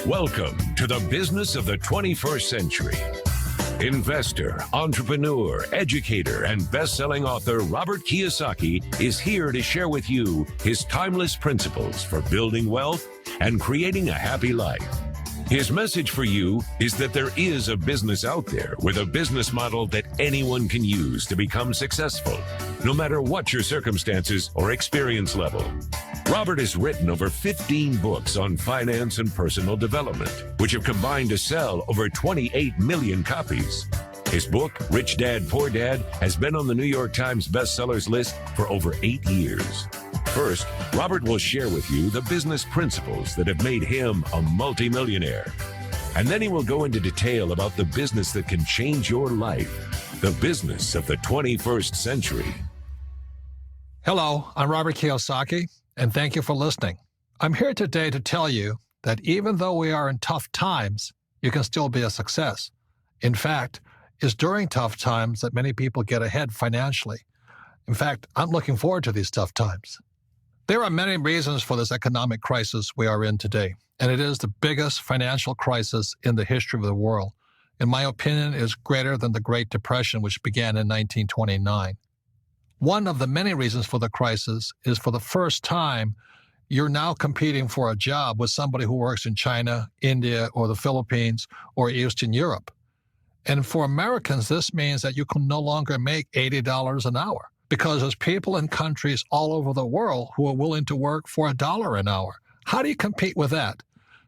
Welcome to the business of the 21st century. Investor, entrepreneur, educator, and best-selling author Robert Kiyosaki is here to share with you his timeless principles for building wealth and creating a happy life. His message for you is that there is a business out there with a business model that anyone can use to become successful, no matter what your circumstances or experience level. Robert has written over 15 books on finance and personal development, which have combined to sell over 28 million copies. His book, Rich Dad, Poor Dad, has been on the New York Times bestsellers list for over 8 years. First, Robert will share with you the business principles that have made him a multimillionaire. And then he will go into detail about the business that can change your life, the business of the 21st century. Hello, I'm Robert Kiyosaki, and thank you for listening. I'm here today to tell you that even though we are in tough times, you can still be a success. In fact, it's during tough times that many people get ahead financially. In fact, I'm looking forward to these tough times. There are many reasons for this economic crisis we are in today, and it is the biggest financial crisis in the history of the world. In my opinion, it is greater than the Great Depression, which began in 1929. One of the many reasons for the crisis is for the first time, you're now competing for a job with somebody who works in China, India, or the Philippines, or Eastern Europe. And for Americans, this means that you can no longer make $80 an hour because there's people in countries all over the world who are willing to work for $1 an hour. How do you compete with that?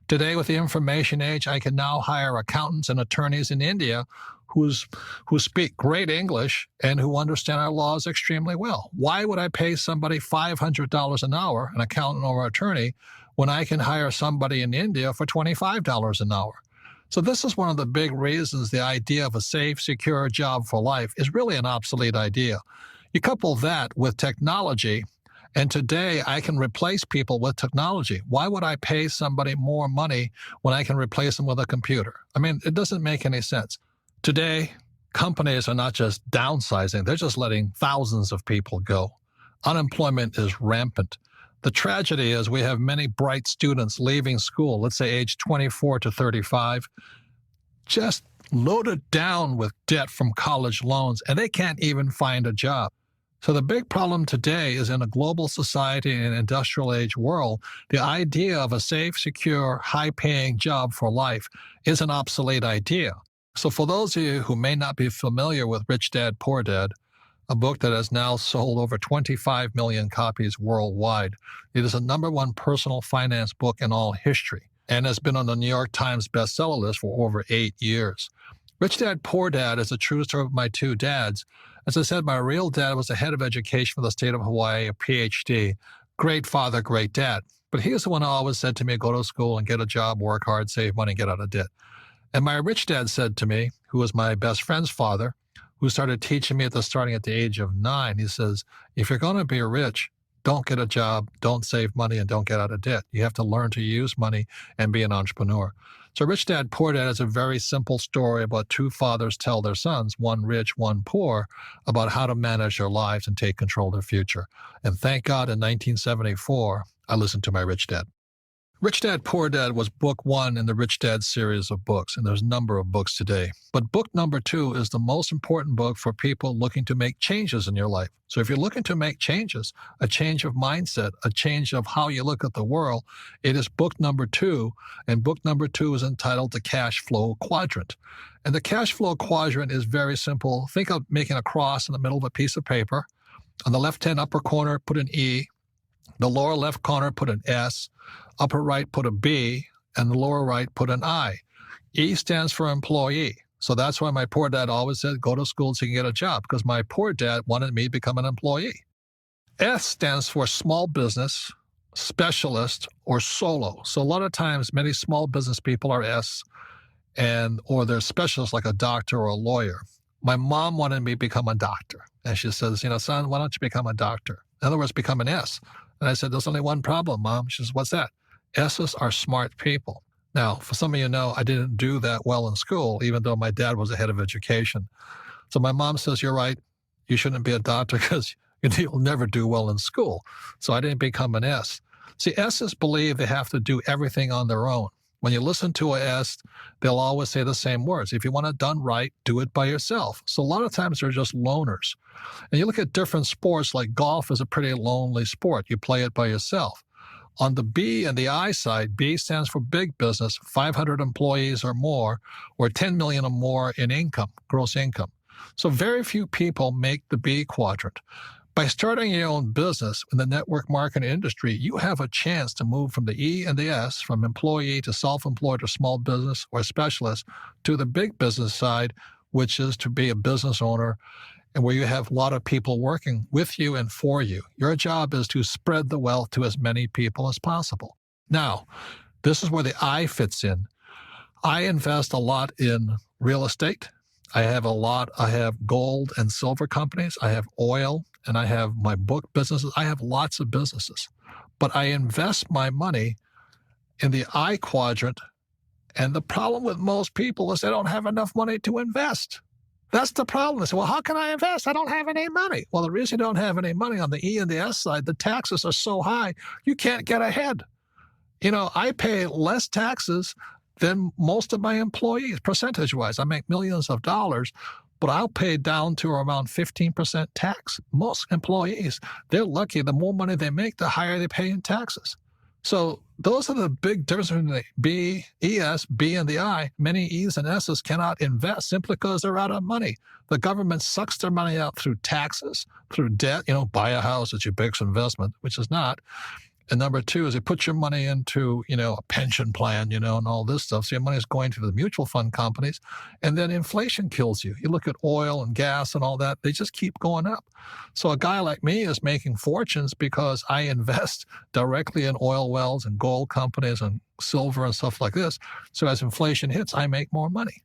Today, with the information age, I can now hire accountants and attorneys in India who speak great English and who understand our laws extremely well. Why would I pay somebody $500 an hour, an accountant or attorney, when I can hire somebody in India for $25 an hour? So this is one of the big reasons the idea of a safe, secure job for life is really an obsolete idea. You couple that with technology, and today I can replace people with technology. Why would I pay somebody more money when I can replace them with a computer? I mean, it doesn't make any sense. Today, companies are not just downsizing, they're just letting thousands of people go. Unemployment is rampant. The tragedy is we have many bright students leaving school, let's say age 24 to 35, just loaded down with debt from college loans, and they can't even find a job. So the big problem today is in a global society and industrial age world, the idea of a safe, secure, high-paying job for life is an obsolete idea. So for those of you who may not be familiar with Rich Dad, Poor Dad, a book that has now sold over 25 million copies worldwide, it is the #1 personal finance book in all history and has been on the New York Times bestseller list for over 8 years. Rich Dad, Poor Dad is a true story of my two dads. As I said, my real dad was the head of education for the state of Hawaii, a PhD. Great father, great dad. But he was the one who always said to me, go to school and get a job, work hard, save money, get out of debt. And my rich dad said to me, who was my best friend's father, who started teaching me starting at the age of 9, he says, if you're going to be rich, don't get a job, don't save money, and don't get out of debt. You have to learn to use money and be an entrepreneur. So Rich Dad, Poor Dad is a very simple story about two fathers tell their sons, one rich, one poor, about how to manage their lives and take control of their future. And thank God in 1974, I listened to my Rich Dad. Rich Dad, Poor Dad was book 1 in the Rich Dad series of books, and there's a number of books today. But book number 2 is the most important book for people looking to make changes in your life. So if you're looking to make changes, a change of mindset, a change of how you look at the world, it is book number 2, and book number 2 is entitled The Cash Flow Quadrant. And the cash flow quadrant is very simple. Think of making a cross in the middle of a piece of paper. On the left-hand upper corner, put an E. The lower left corner, put an S. Upper right, put a B, and the lower right, put an I. E stands for employee. So that's why my poor dad always said, go to school so you can get a job, because my poor dad wanted me to become an employee. S stands for small business, specialist, or solo. So a lot of times, many small business people are S, or they're specialists like a doctor or a lawyer. My mom wanted me to become a doctor. And she says, son, why don't you become a doctor? In other words, become an S. And I said, there's only one problem, Mom. She says, what's that? S's are smart people. Now, for some of you know, I didn't do that well in school, even though my dad was the head of education. So my mom says, you're right. You shouldn't be a doctor because you'll never do well in school. So I didn't become an S. See, S's believe they have to do everything on their own. When you listen to a S, they'll always say the same words. If you want it done right, do it by yourself. So a lot of times they're just loners. And you look at different sports, like golf is a pretty lonely sport. You play it by yourself. On the B and the I side, B stands for big business, 500 employees or more, or 10 million or more in income, gross income. So very few people make the B quadrant. By starting your own business in the network marketing industry, you have a chance to move from the E and the S, from employee to self-employed or small business or specialist, to the big business side, which is to be a business owner and where you have a lot of people working with you and for you. Your job is to spread the wealth to as many people as possible. Now, this is where the I fits in. I invest a lot in real estate. I have gold and silver companies. I have oil, and I have my book businesses. I have lots of businesses. But I invest my money in the I quadrant. And the problem with most people is they don't have enough money to invest. That's the problem. They say, well, how can I invest? I don't have any money. Well, the reason you don't have any money on the E and the S side, the taxes are so high, you can't get ahead. I pay less taxes than most of my employees, percentage-wise. I make millions of dollars, but I'll pay down to around 15% tax. Most employees, they're lucky. The more money they make, the higher they pay in taxes. So those are the big differences between the B, ES, B, and the I. Many E's and S's cannot invest simply because they're out of money. The government sucks their money out through taxes, through debt. Buy a house, it's your biggest investment, which is not. And number two is they put your money into, a pension plan, and all this stuff. So your money is going to the mutual fund companies. And then inflation kills you. You look at oil and gas and all that, they just keep going up. So a guy like me is making fortunes because I invest directly in oil wells and gold companies and silver and stuff like this. So as inflation hits, I make more money.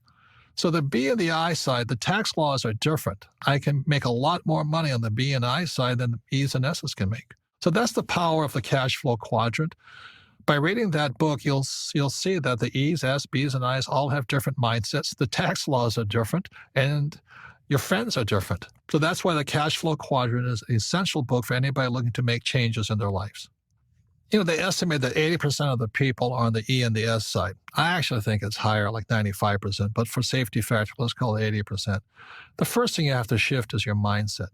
So the B and the I side, the tax laws are different. I can make a lot more money on the B and I side than the E's and S's can make. So that's the power of the cash flow quadrant. By reading that book, you'll see that the E's, S, B's, and I's all have different mindsets. The tax laws are different, and your friends are different. So that's why the cash flow quadrant is an essential book for anybody looking to make changes in their lives. They estimate that 80% of the people are on the E and the S side. I actually think it's higher, like 95%, but for safety factor, let's call it 80%. The first thing you have to shift is your mindset.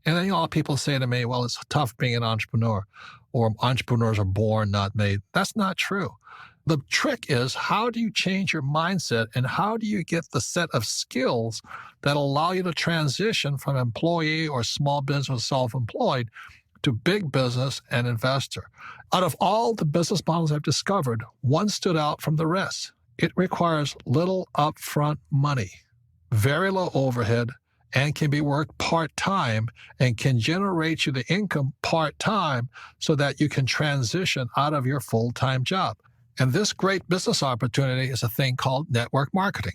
And then, a lot of people say to me, well, it's tough being an entrepreneur, or entrepreneurs are born, not made. That's not true. The trick is, how do you change your mindset, and how do you get the set of skills that allow you to transition from employee or small business self-employed to big business and investor? Out of all the business models I've discovered, one stood out from the rest. It requires little upfront money, very low overhead, and can be worked part-time and can generate you the income part-time so that you can transition out of your full-time job. And this great business opportunity is a thing called network marketing.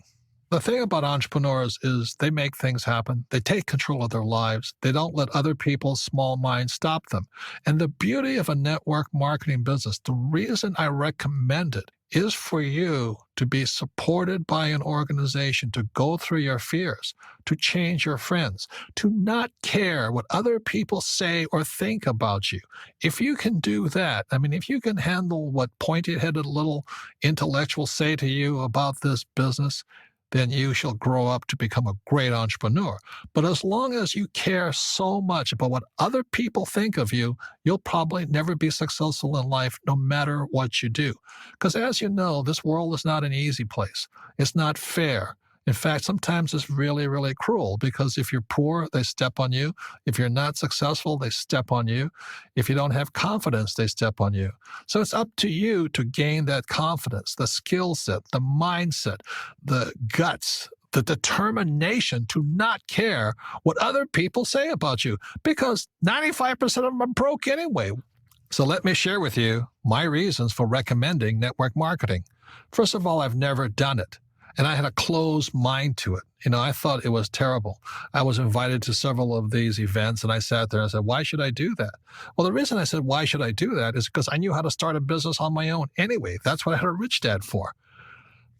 The thing about entrepreneurs is they make things happen. They take control of their lives. They don't let other people's small minds stop them. And the beauty of a network marketing business, the reason I recommend it, is for you to be supported by an organization, to go through your fears, to change your friends, to not care what other people say or think about you. If you can do that, if you can handle what pointy-headed little intellectuals say to you about this business, then you shall grow up to become a great entrepreneur. But as long as you care so much about what other people think of you, you'll probably never be successful in life, no matter what you do. Because as you know, this world is not an easy place. It's not fair. In fact, sometimes it's really, really cruel, because if you're poor, they step on you. If you're not successful, they step on you. If you don't have confidence, they step on you. So it's up to you to gain that confidence, the skill set, the mindset, the guts, the determination to not care what other people say about you, because 95% of them are broke anyway. So let me share with you my reasons for recommending network marketing. First of all, I've never done it. And I had a closed mind to it. I thought it was terrible. I was invited to several of these events, and I sat there and I said, why should I do that? Well, the reason I said, why should I do that, is because I knew how to start a business on my own anyway. That's what I had a rich dad for.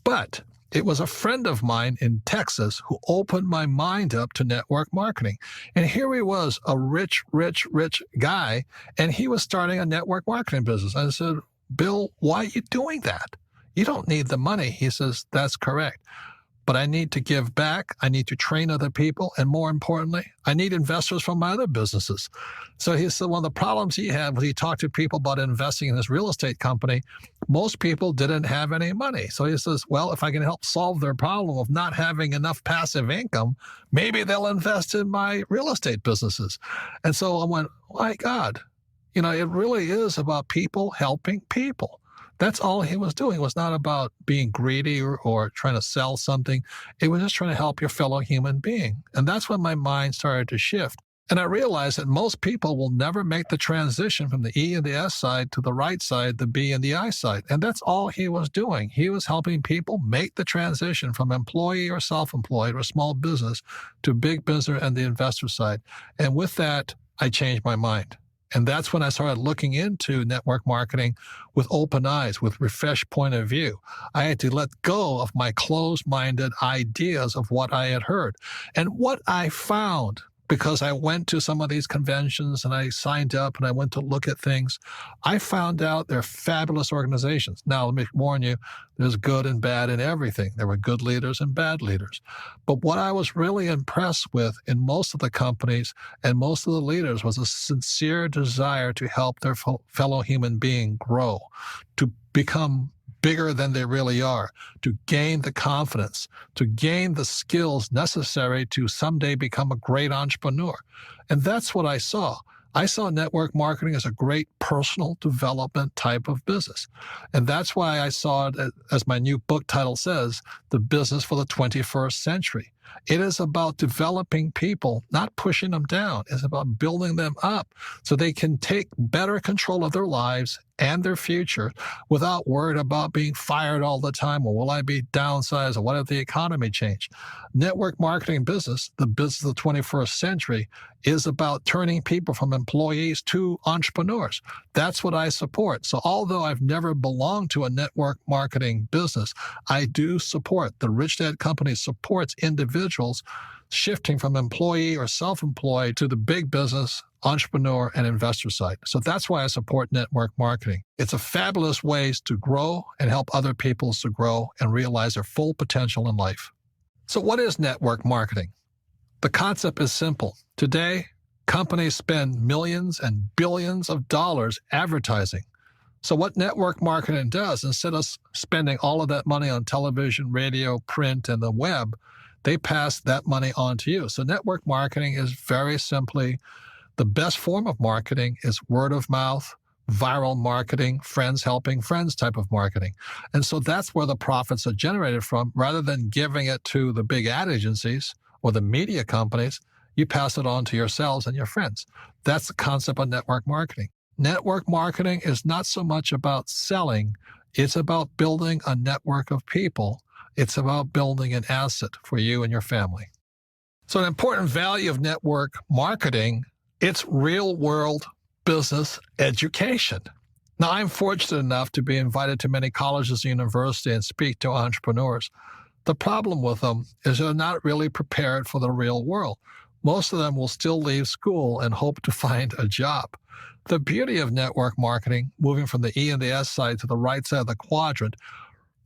But it was a friend of mine in Texas who opened my mind up to network marketing. And here he was, a rich guy, and he was starting a network marketing business. I said, Bill, why are you doing that? You don't need the money. He says, that's correct. But I need to give back. I need to train other people. And more importantly, I need investors from my other businesses. So he said one of the problems he had when he talked to people about investing in his real estate company, most people didn't have any money. So he says, well, if I can help solve their problem of not having enough passive income, maybe they'll invest in my real estate businesses. And so I went, my God, it really is about people helping people. That's all he was doing. It was not about being greedy or trying to sell something. It was just trying to help your fellow human being. And that's when my mind started to shift. And I realized that most people will never make the transition from the E and the S side to the right side, the B and the I side. And that's all he was doing. He was helping people make the transition from employee or self-employed or small business to big business and the investor side. And with that, I changed my mind. And that's when I started looking into network marketing with open eyes, with refreshed point of view. I had to let go of my closed-minded ideas of what I had heard. And what I found, because I went to some of these conventions and I signed up and I went to look at things, I found out they're fabulous organizations. Now, let me warn you, there's good and bad in everything. There were good leaders and bad leaders. But what I was really impressed with in most of the companies and most of the leaders was a sincere desire to help their fellow human being grow, to become bigger than they really are, to gain the confidence, to gain the skills necessary to someday become a great entrepreneur. And that's what I saw. I saw network marketing as a great personal development type of business. And that's why I saw it, as my new book title says, The Business for the 21st Century. It is about developing people, not pushing them down. It's about building them up so they can take better control of their lives and their future without worried about being fired all the time, or will I be downsized, or what if the economy changed? Network marketing business, the business of the 21st century, is about turning people from employees to entrepreneurs. That's what I support. So although I've never belonged to a network marketing business, I do support. The Rich Dad Company supports individuals shifting from employee or self-employed to the big business, entrepreneur, and investor side. So that's why I support network marketing. It's a fabulous way to grow and help other people to grow and realize their full potential in life. So what is network marketing? The concept is simple. Today, companies spend millions and billions of dollars advertising. So what network marketing does, instead of spending all of that money on television, radio, print, and the web, they pass that money on to you. So network marketing is very simply the best form of marketing is word of mouth, viral marketing, friends helping friends type of marketing. And so that's where the profits are generated from. Rather than giving it to the big ad agencies or the media companies, you pass it on to yourselves and your friends. That's the concept of network marketing. Network marketing is not so much about selling. It's about building a network of people. It's about building an asset for you and your family. So an important value of network marketing, it's real-world business education. Now, I'm fortunate enough to be invited to many colleges and universities and speak to entrepreneurs. The problem with them is they're not really prepared for the real world. Most of them will still leave school and hope to find a job. The beauty of network marketing, moving from the E and the S side to the right side of the quadrant,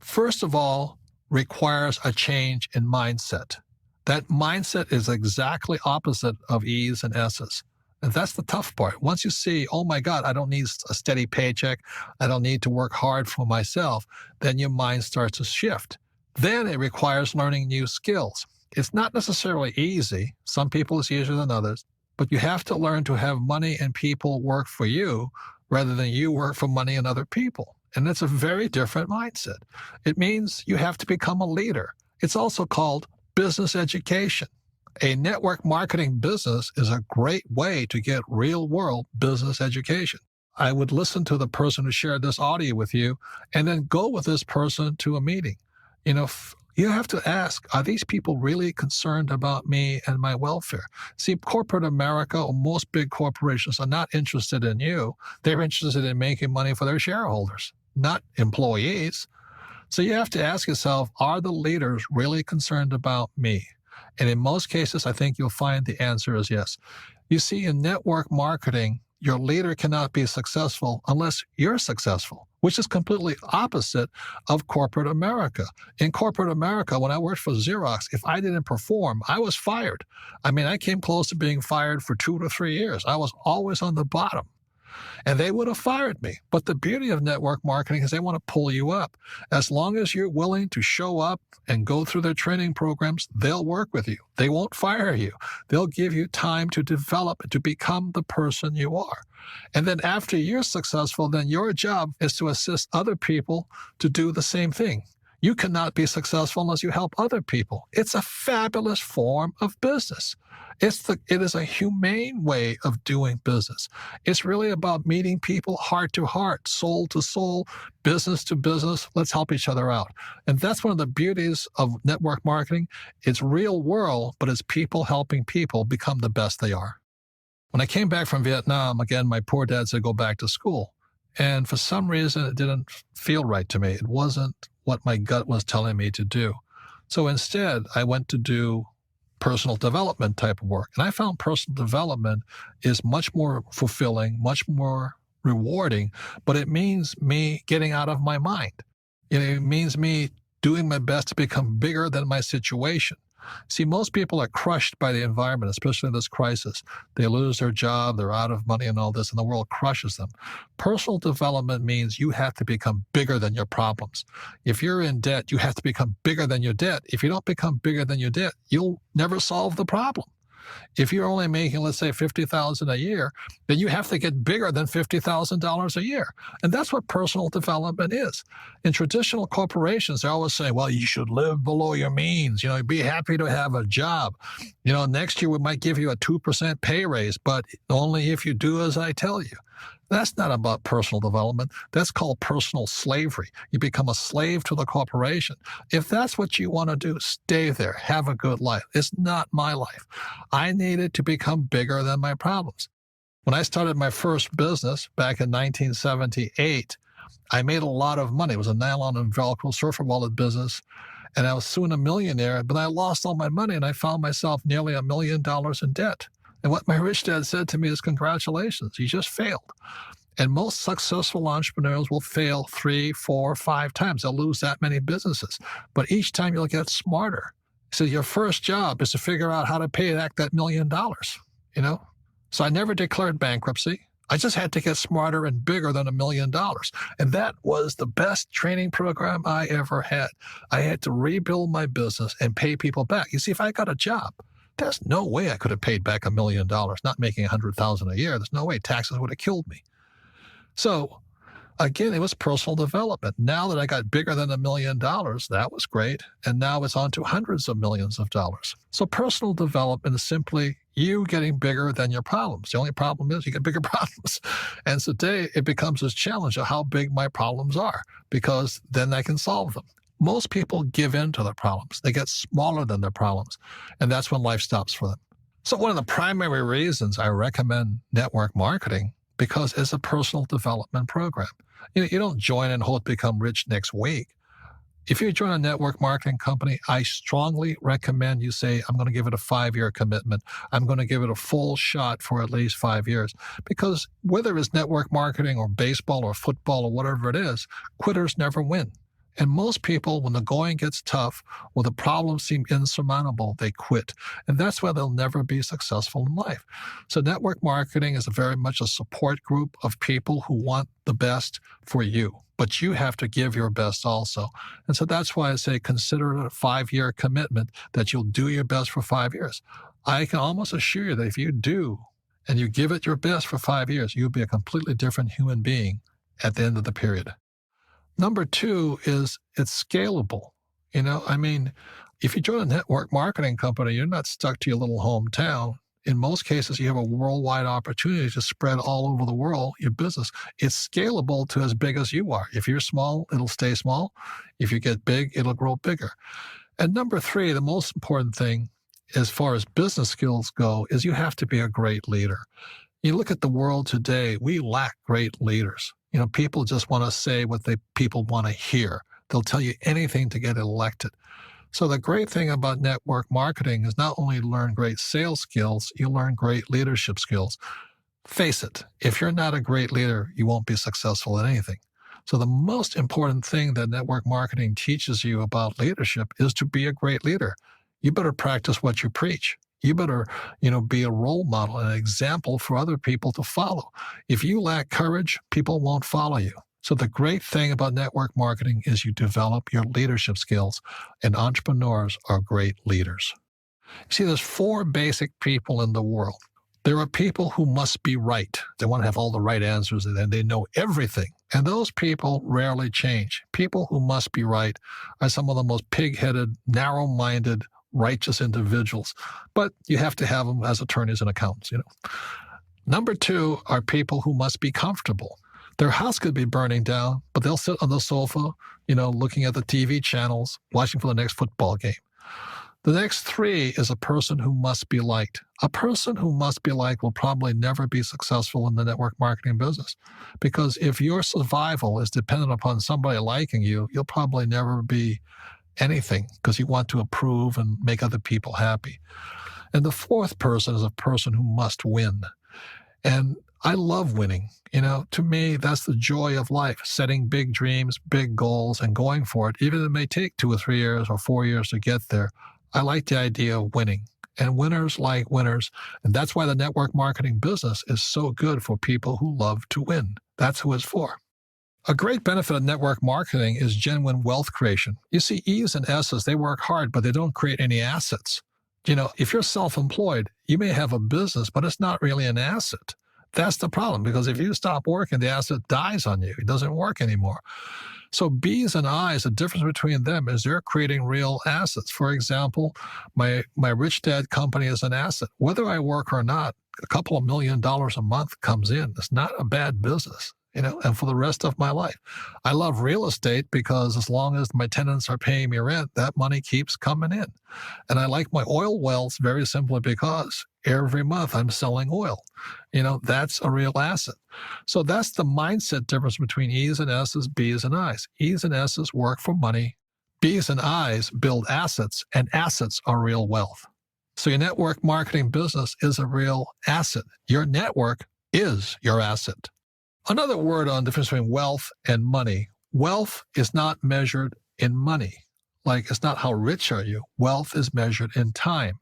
first of all, requires a change in mindset. That mindset is exactly opposite of E's and S's. And that's the tough part. Once you see, oh my God, I don't need a steady paycheck, I don't need to work hard for myself, then your mind starts to shift. Then it requires learning new skills. It's not necessarily easy. Some people it's easier than others, but you have to learn to have money and people work for you rather than you work for money and other people. And it's a very different mindset. It means you have to become a leader. It's also called business education. A network marketing business is a great way to get real-world business education. I would listen to the person who shared this audio with you and then go with this person to a meeting. You have to ask, are these people really concerned about me and my welfare? See, corporate America or most big corporations are not interested in you. They're interested in making money for their shareholders, not employees. So you have to ask yourself, are the leaders really concerned about me? And in most cases, I think you'll find the answer is yes. You see, in network marketing, your leader cannot be successful unless you're successful, which is completely opposite of corporate America. In corporate America, when I worked for Xerox, if I didn't perform, I was fired. I mean, I came close to being fired for 2 to 3 years. I was always on the bottom, and they would have fired me. But the beauty of network marketing is they want to pull you up. As long as you're willing to show up and go through their training programs, they'll work with you. They won't fire you. They'll give you time to develop and to become the person you are. And then after you're successful, then your job is to assist other people to do the same thing. You cannot be successful unless you help other people. It's a fabulous form of business. It is a humane way of doing business. It's really about meeting people heart to heart, soul to soul, business to business. Let's help each other out. And that's one of the beauties of network marketing. It's real world, but it's people helping people become the best they are. When I came back from Vietnam, again, my poor dad said, go back to school. And for some reason, it didn't feel right to me. It wasn't what my gut was telling me to do. So instead, I went to do personal development type of work. And I found personal development is much more fulfilling, much more rewarding, but it means me getting out of my mind. It means me doing my best to become bigger than my situation. See, most people are crushed by the environment, especially in this crisis. They lose their job, they're out of money and all this, and the world crushes them. Personal development means you have to become bigger than your problems. If you're in debt, you have to become bigger than your debt. If you don't become bigger than your debt, you'll never solve the problem. If you're only making, let's say, $50,000 a year, then you have to get bigger than $50,000 a year. And that's what personal development is. In traditional corporations, they always say, well, you should live below your means. Be happy to have a job. Next year we might give you a 2% pay raise, but only if you do as I tell you. That's not about personal development. That's called personal slavery. You become a slave to the corporation. If that's what you want to do, stay there. Have a good life. It's not my life. I needed to become bigger than my problems. When I started my first business back in 1978, I made a lot of money. It was a nylon and Velcro surfer wallet business, and I was soon a millionaire, but I lost all my money, and I found myself nearly $1 million in debt. And what my rich dad said to me is, congratulations, you just failed. And most successful entrepreneurs will fail 3, 4, 5 times. They'll lose that many businesses. But each time you'll get smarter. So your first job is to figure out how to pay back that $1 million, So I never declared bankruptcy. I just had to get smarter and bigger than $1 million. And that was the best training program I ever had. I had to rebuild my business and pay people back. You see, if I got a job, there's no way I could have paid back $1 million, not making $100,000 a year. There's no way. Taxes would have killed me. So again, it was personal development. Now that I got bigger than $1 million, that was great. And now it's on to hundreds of millions of dollars. So personal development is simply you getting bigger than your problems. The only problem is you get bigger problems. And today it becomes this challenge of how big my problems are, because then I can solve them. Most people give in to their problems. They get smaller than their problems. And that's when life stops for them. So one of the primary reasons I recommend network marketing, because it's a personal development program. You don't join and hope to become rich next week. If you join a network marketing company, I strongly recommend you say, I'm going to give it a 5-year commitment. I'm going to give it a full shot for at least 5 years. Because whether it's network marketing or baseball or football or whatever it is, quitters never win. And most people, when the going gets tough or the problems seem insurmountable, they quit. And that's why they'll never be successful in life. So network marketing is very much a support group of people who want the best for you. But you have to give your best also. And so that's why I say consider it a 5-year commitment that you'll do your best for 5 years. I can almost assure you that if you do and you give it your best for 5 years, you'll be a completely different human being at the end of the period. Number 2 is it's scalable. If you join a network marketing company, you're not stuck to your little hometown. In most cases, you have a worldwide opportunity to spread all over the world your business. It's scalable to as big as you are. If you're small, it'll stay small. If you get big, it'll grow bigger. And number 3, the most important thing as far as business skills go is you have to be a great leader. You look at the world today, we lack great leaders. People just want to say what people want to hear. They'll tell you anything to get elected. So the great thing about network marketing is not only learn great sales skills, you learn great leadership skills. Face it, if you're not a great leader, you won't be successful at anything. So the most important thing that network marketing teaches you about leadership is to be a great leader. You better practice what you preach. You better, be a role model, an example for other people to follow. If you lack courage, people won't follow you. So the great thing about network marketing is you develop your leadership skills, and entrepreneurs are great leaders. See, there's four basic people in the world. There are people who must be right. They want to have all the right answers and they know everything. And those people rarely change. People who must be right are some of the most pig-headed, narrow-minded, righteous individuals. But you have to have them as attorneys and accountants. Number two are people who must be comfortable. Their house could be burning down, but they'll sit on the sofa, looking at the TV channels, watching for the next football game. The next three is a person who must be liked. A person who must be liked will probably never be successful in the network marketing business, because if your survival is dependent upon somebody liking you, you'll probably never be anything because you want to approve and make other people happy. And the fourth person is a person who must win. And I love winning. To me, that's the joy of life, setting big dreams, big goals, and going for it. Even if it may take 2 or 3 years or 4 years to get there, I like the idea of winning. And winners like winners. And that's why the network marketing business is so good for people who love to win. That's who it's for. A great benefit of network marketing is genuine wealth creation. You see, E's and S's, they work hard, but they don't create any assets. If you're self-employed, you may have a business, but it's not really an asset. That's the problem, because if you stop working, the asset dies on you. It doesn't work anymore. So B's and I's, the difference between them is they're creating real assets. For example, my Rich Dad company is an asset. Whether I work or not, a couple of $1 million a month comes in. It's not a bad business. And for the rest of my life. I love real estate because as long as my tenants are paying me rent, that money keeps coming in. And I like my oil wells very simply because every month I'm selling oil. That's a real asset. So that's the mindset difference between E's and S's, B's and I's. E's and S's work for money. B's and I's build assets, and assets are real wealth. So your network marketing business is a real asset. Your network is your asset. Another word on the difference between wealth and money. Wealth is not measured in money. Like, it's not how rich are you. Wealth is measured in time.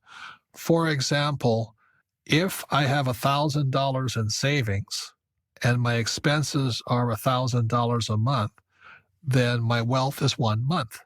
For example, if I have $1,000 in savings and my expenses are $1,000 a month, then my wealth is 1 month.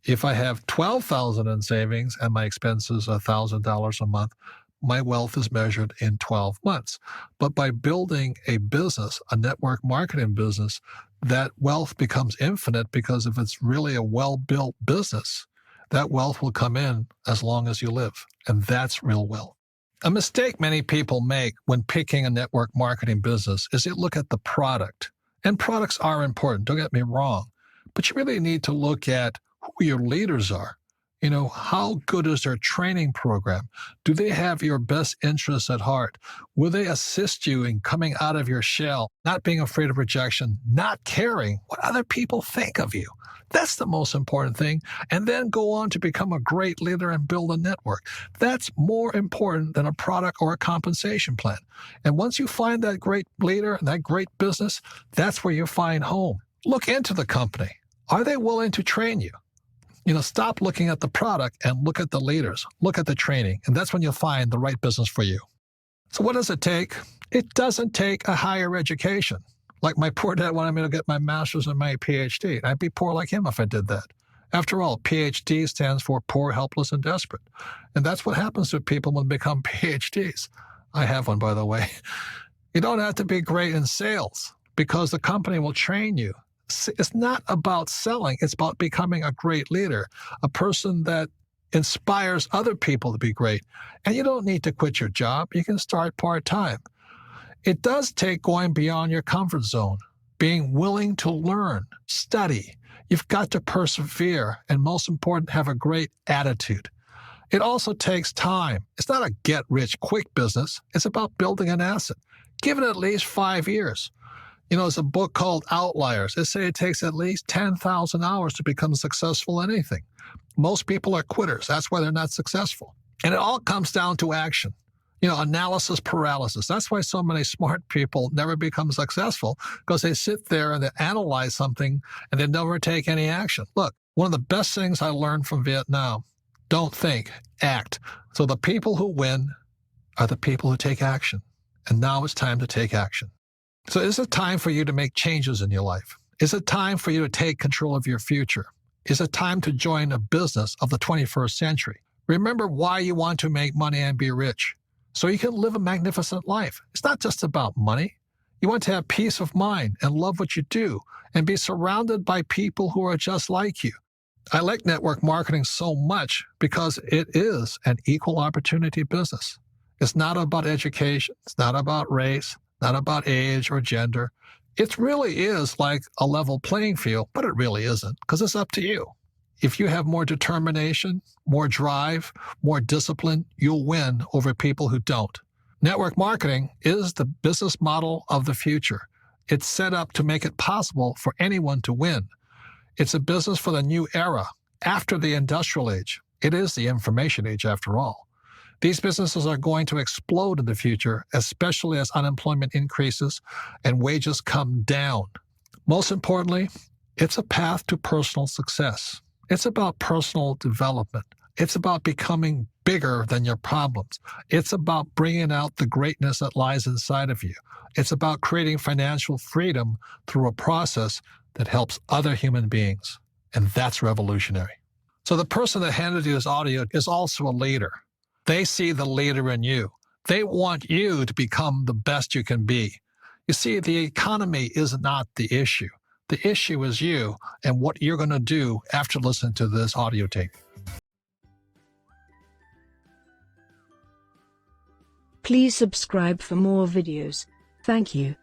If I have $12,000 in savings and my expenses are $1,000 a month, my wealth is measured in 12 months. But by building a business, a network marketing business, that wealth becomes infinite, because if it's really a well-built business, that wealth will come in as long as you live. And that's real wealth. A mistake many people make when picking a network marketing business is they look at the product. And products are important, don't get me wrong. But you really need to look at who your leaders are. How good is their training program? Do they have your best interests at heart? Will they assist you in coming out of your shell, not being afraid of rejection, not caring what other people think of you? That's the most important thing. And then go on to become a great leader and build a network. That's more important than a product or a compensation plan. And once you find that great leader and that great business, that's where you find home. Look into the company. Are they willing to train you? Stop looking at the product and look at the leaders. Look at the training. And that's when you'll find the right business for you. So what does it take? It doesn't take a higher education. Like my poor dad wanted me to get my master's and my PhD. I'd be poor like him if I did that. After all, PhD stands for poor, helpless, and desperate. And that's what happens to people when they become PhDs. I have one, by the way. You don't have to be great in sales because the company will train you. It's not about selling. It's about becoming a great leader, a person that inspires other people to be great. And you don't need to quit your job. You can start part-time. It does take going beyond your comfort zone, being willing to learn, study. You've got to persevere, and most important, have a great attitude. It also takes time. It's not a get-rich-quick business. It's about building an asset. Give it at least 5 years. There's a book called Outliers. They say it takes at least 10,000 hours to become successful in anything. Most people are quitters. That's why they're not successful. And it all comes down to action. Analysis paralysis. That's why so many smart people never become successful, because they sit there and they analyze something and they never take any action. Look, one of the best things I learned from Vietnam, don't think, act. So the people who win are the people who take action. And now it's time to take action. So is it time for you to make changes in your life? Is it time for you to take control of your future? Is it time to join a business of the 21st century? Remember why you want to make money and be rich, so you can live a magnificent life. It's not just about money. You want to have peace of mind and love what you do and be surrounded by people who are just like you. I like network marketing so much because it is an equal opportunity business. It's not about education. It's not about race, not about age or gender. It really is like a level playing field, but it really isn't, because it's up to you. If you have more determination, more drive, more discipline, you'll win over people who don't. Network marketing is the business model of the future. It's set up to make it possible for anyone to win. It's a business for the new era, after the industrial age. It is the information age, after all. These businesses are going to explode in the future, especially as unemployment increases and wages come down. Most importantly, it's a path to personal success. It's about personal development. It's about becoming bigger than your problems. It's about bringing out the greatness that lies inside of you. It's about creating financial freedom through a process that helps other human beings. And that's revolutionary. So the person that handed you this audio is also a leader. They see the leader in you. They want you to become the best you can be. You see, the economy is not the issue. The issue is you and what you're going to do after listening to this audio tape. Please subscribe for more videos. Thank you.